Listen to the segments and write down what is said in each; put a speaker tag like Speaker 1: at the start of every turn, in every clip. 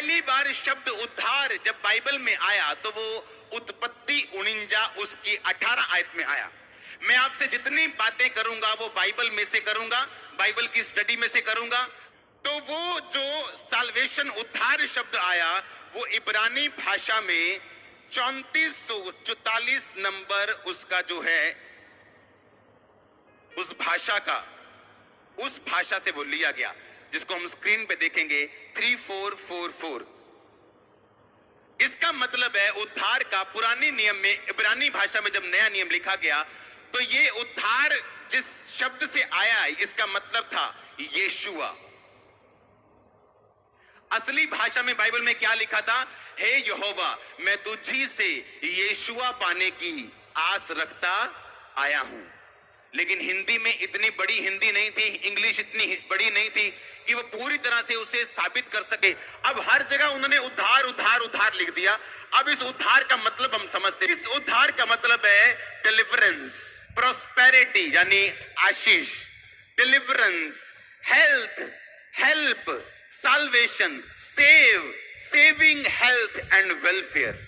Speaker 1: पहली बार शब्द उद्धार जब बाइबल में आया तो वो उत्पत्ति 49 उसकी 18 आयत में आया। मैं आपसे जितनी बातें करूंगा वो बाइबल में से करूंगा, बाइबल की स्टडी में से करूंगा। तो वो जो साल्वेशन उद्धार शब्द आया वो इब्रानी भाषा में 3444 नंबर उसका जो है उस भाषा से वो लिया गया, जिसको हम स्क्रीन पे देखेंगे 3444। इसका मतलब है उद्धार का पुराने नियम में इब्रानी भाषा में जब नया नियम लिखा गया तो ये उद्धार जिस शब्द से आया इसका मतलब था यीशुआ। असली भाषा में बाइबल में क्या लिखा था? हे यहोवा, मैं तुझी से यीशुआ पाने की आस रखता आया हूं। लेकिन हिंदी में इतनी बड़ी हिंदी नहीं थी, इंग्लिश इतनी बड़ी नहीं थी कि वो पूरी तरह से उसे साबित कर सके। अब हर जगह उन्होंने उद्धार उद्धार उद्धार लिख दिया। अब इस उद्धार का मतलब हम समझते हैं। इस उद्धार का मतलब है डिलीवरेंस, प्रोस्पेरिटी यानी आशीष, deliverance, health, help, salvation, save, saving, health and welfare.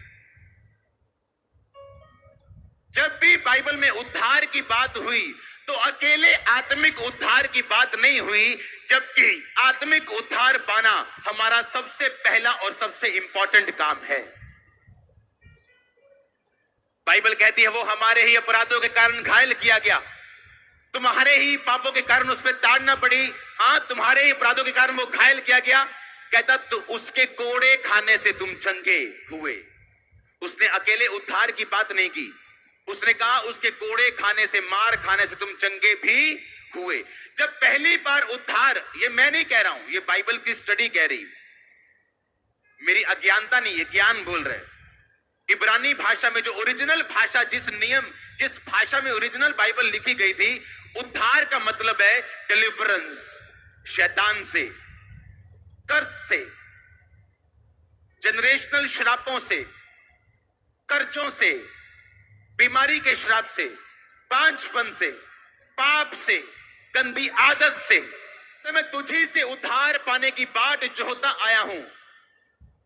Speaker 1: जब भी बाइबल में उद्धार की बात हुई तो अकेले आत्मिक उद्धार की बात नहीं हुई, जबकि आत्मिक उद्धार पाना हमारा सबसे पहला और सबसे इंपॉर्टेंट काम है। बाइबल कहती है वो हमारे ही अपराधों के कारण घायल किया गया, तुम्हारे ही पापों के कारण उस पर ताड़ना पड़ी। हाँ, तुम्हारे ही अपराधों के कारण वो घायल किया गया। कहता तो उसके कोड़े खाने से तुम चंगे हुए। उसने अकेले उद्धार की बात नहीं की, उसने कहा उसके कोड़े खाने से, मार खाने से तुम चंगे भी हुए। जब पहली बार उद्धार, ये मैं नहीं कह रहा हूं, ये बाइबल की स्टडी कह रही, मेरी अज्ञानता नहीं, ये ज्ञान बोल रहे। इब्रानी भाषा में जो ओरिजिनल भाषा, जिस भाषा में ओरिजिनल बाइबल लिखी गई थी, उद्धार का मतलब है डिलीवरेंस, शैतान से, कर्ज से, जनरेशनल श्रापों से, कर्जों से, बीमारी के श्राप से, बांझपन से, पाप से, गंदी आदत से। तो मैं तुझी से उद्धार पाने की बाट जोहता आया हूं।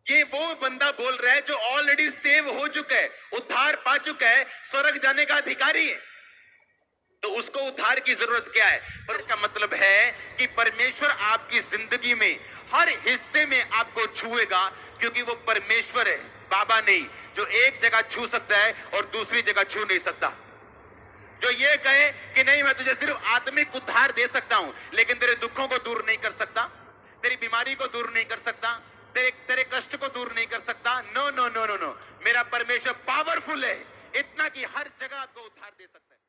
Speaker 1: ये वो बंदा बोल रहा है जो ऑलरेडी सेव हो चुका है, उद्धार पा चुका है, स्वर्ग जाने का अधिकारी है। तो उसको उद्धार की जरूरत क्या है? पर इसका मतलब है कि परमेश्वर आपकी जिंदगी में हर हिस्से में आपको छुएगा, क्योंकि वो परमेश्वर है, बाबा नहीं, जो एक जगह छू सकता है और दूसरी जगह छू नहीं सकता। जो ये कहे कि नहीं मैं तुझे सिर्फ आत्मिक उद्धार दे सकता हूं लेकिन तेरे दुखों को दूर नहीं कर सकता, तेरी बीमारी को दूर नहीं कर सकता, तेरे कष्ट को दूर नहीं कर सकता। No no no no no, मेरा परमेश्वर पावरफुल है, इतना कि हर जगह आपको उद्धार दे सकता है।